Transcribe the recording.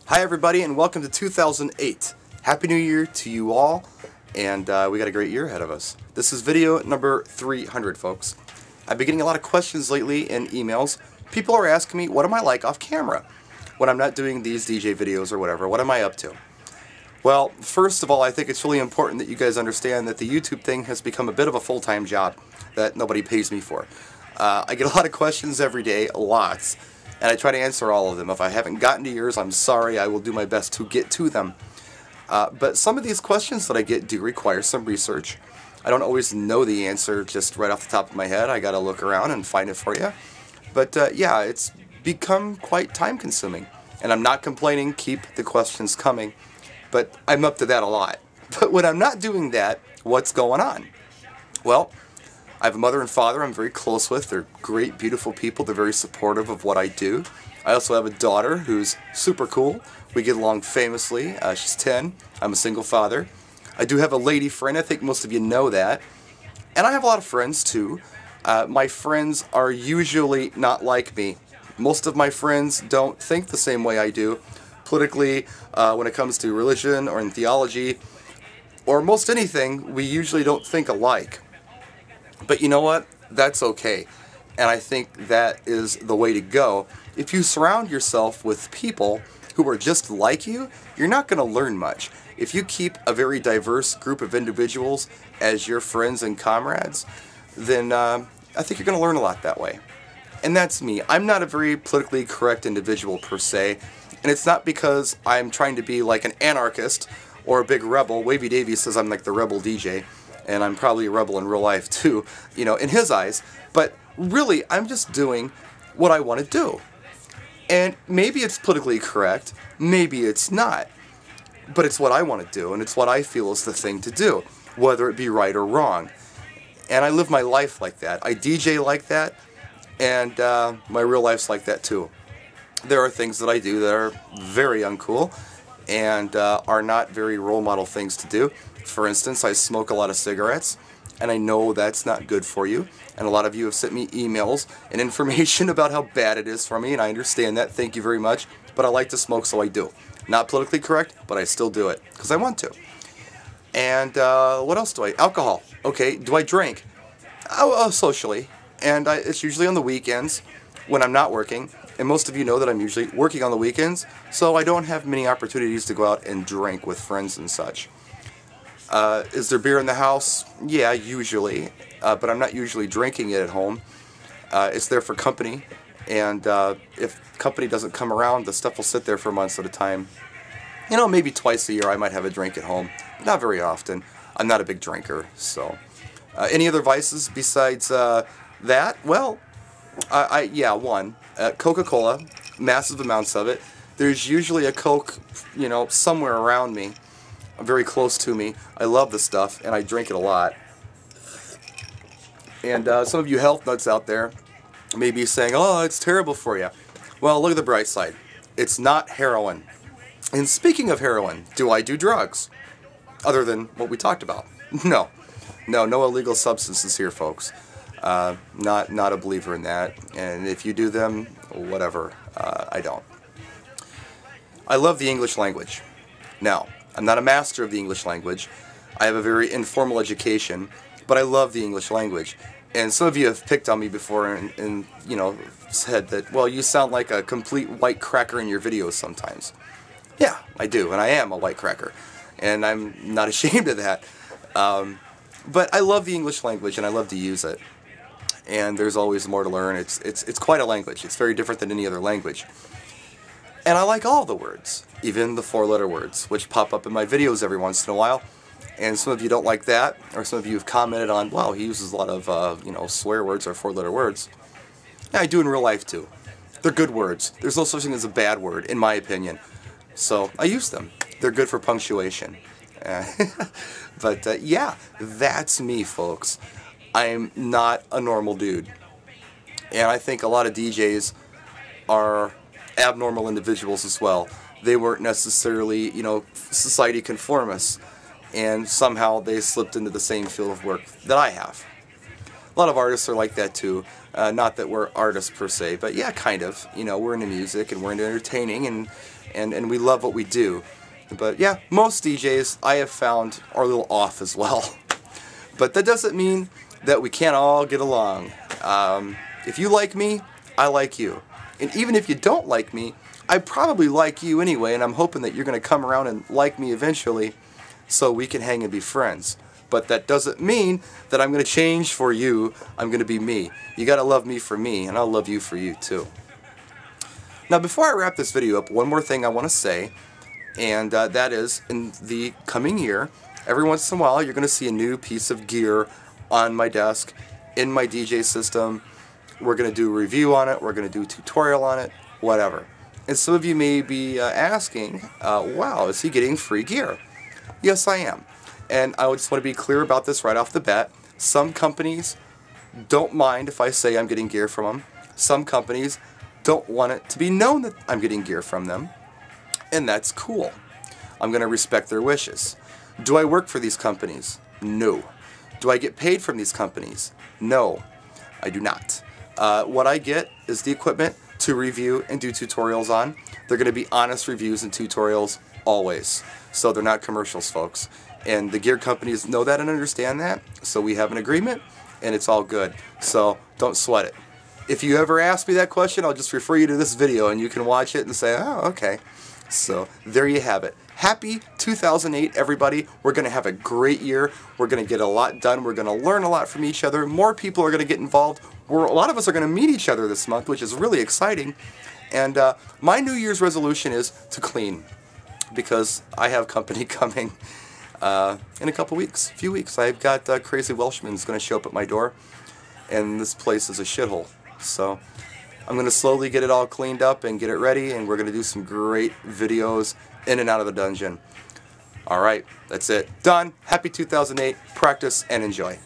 Hi everybody and welcome to 2008. Happy New Year to you all, and we got a great year ahead of us. This is video number 300, folks. I've been getting a lot of questions lately in emails. People are asking me, what am I like off camera? When I'm not doing these DJ videos or whatever, what am I up to? Well, first of all, I think it's really important that you guys understand that the YouTube thing has become a bit of a full-time job that nobody pays me for. I get a lot of questions every day, lots. And I try to answer all of them. If I haven't gotten to yours, I'm sorry. I will do my best to get to them. But some of these questions that I get do require some research. I don't always know the answer just right off the top of my head. I got to look around and find it for you. But yeah, it's become quite time consuming. And I'm not complaining. Keep the questions coming. But I'm up to that a lot. But when I'm not doing that, what's going on? Well, I have a mother and father I'm very close with. They're great, beautiful people. They're very supportive of what I do. I also have a daughter who's super cool. We get along famously. She's 10. I'm a single father. I do have a lady friend. I think most of you know that. And I have a lot of friends too. My friends are usually not like me. Most of my friends don't think the same way I do. Politically, when it comes to religion or in theology, or most anything, we usually don't think alike. But you know what? That's okay. And I think that is the way to go. If you surround yourself with people who are just like you, you're not going to learn much. If you keep a very diverse group of individuals as your friends and comrades, then I think you're going to learn a lot that way. And that's me. I'm not a very politically correct individual per se, and it's not because I'm trying to be like an anarchist or a big rebel. Wavy Davies says I'm like the rebel DJ. And I'm probably a rebel in real life too, you know, in his eyes. But really, I'm just doing what I want to do. And maybe it's politically correct, maybe it's not. But it's what I want to do, and it's what I feel is the thing to do, whether it be right or wrong. And I live my life like that. I DJ like that, and my real life's like that too. There are things that I do that are very uncool, and are not very role model things to do. For instance, I smoke a lot of cigarettes, and I know that's not good for you, and a lot of you have sent me emails and information about how bad it is for me, and I understand that, thank you very much, but I like to smoke, so I do. Not politically correct, but I still do it, because I want to. And what else do I? Alcohol. Okay, do I drink? Socially, and it's usually on the weekends when I'm not working, and most of you know that I'm usually working on the weekends, so I don't have many opportunities to go out and drink with friends and such. Is there beer in the house? Yeah, usually, but I'm not usually drinking it at home. It's there for company, and if company doesn't come around, the stuff will sit there for months at a time. You know, maybe twice a year I might have a drink at home. Not very often. I'm not a big drinker, so. Any other vices besides that? Well, yeah, one. Coca-Cola, massive amounts of it. There's usually a Coke, you know, somewhere around me. Very close to me. I love the stuff, and I drink it a lot. And some of you health nuts out there may be saying, oh, it's terrible for you. Well, look at the bright side. It's not heroin. And speaking of heroin, do I do drugs? Other than what we talked about? No. No illegal substances here, folks. Not a believer in that. And if you do them, whatever. I don't. I love the English language. Now, I'm not a master of the English language. I have a very informal education, but I love the English language. And some of you have picked on me before and you know, said that, well, you sound like a complete white cracker in your videos sometimes. Yeah, I do, and I am a white cracker. And I'm not ashamed of that. But I love the English language, and I love to use it. And there's always more to learn. It's quite a language. It's very different than any other language. And I like all the words, even the four-letter words, which pop up in my videos every once in a while. And some of you don't like that, or some of you have commented on, wow, he uses a lot of, you know, swear words or four-letter words. Yeah, I do in real life, too. They're good words. There's no such thing as a bad word, in my opinion. So I use them. They're good for punctuation. But, yeah, that's me, folks. I'm not a normal dude. And I think a lot of DJs are abnormal individuals as well. They weren't necessarily, you know, society conformists, and somehow they slipped into the same field of work that I have. A lot of artists are like that too. Not that we're artists per se, but yeah, kind of. You know, we're into music and we're into entertaining, and and we love what we do. But yeah, most DJs I have found are a little off as well. But that doesn't mean that we can't all get along. If you like me, I like you. And even if you don't like me, I probably like you anyway, and I'm hoping that you're going to come around and like me eventually so we can hang and be friends. But that doesn't mean that I'm going to change for you. I'm going to be me. You got to love me for me, and I'll love you for you too. Now, before I wrap this video up, one more thing I want to say, and that is, in the coming year, every once in a while, you're going to see a new piece of gear on my desk, in my DJ system. We're going to do a review on it, we're going to do a tutorial on it, whatever. And some of you may be asking, wow, is he getting free gear? Yes, I am. And I just want to be clear about this right off the bat. Some companies don't mind if I say I'm getting gear from them. Some companies don't want it to be known that I'm getting gear from them. And that's cool. I'm going to respect their wishes. Do I work for these companies? No. Do I get paid from these companies? No, I do not. What I get is the equipment to review and do tutorials on. They're going to be honest reviews and tutorials always. So they're not commercials, folks. And the gear companies know that and understand that. So we have an agreement and it's all good. So don't sweat it. If you ever ask me that question, I'll just refer you to this video and you can watch it and say, oh, okay. So there you have it. Happy 2008, everybody. We're going to have a great year. We're going to get a lot done. We're going to learn a lot from each other. More people are going to get involved. A lot of us are going to meet each other this month, which is really exciting. And my New Year's resolution is to clean, because I have company coming in a few weeks. I've got Crazy Welshman's going to show up at my door, and this place is a shithole. So I'm going to slowly get it all cleaned up and get it ready, and we're going to do some great videos in and out of the dungeon. Alright, that's it. Done. Happy 2008. Practice and enjoy.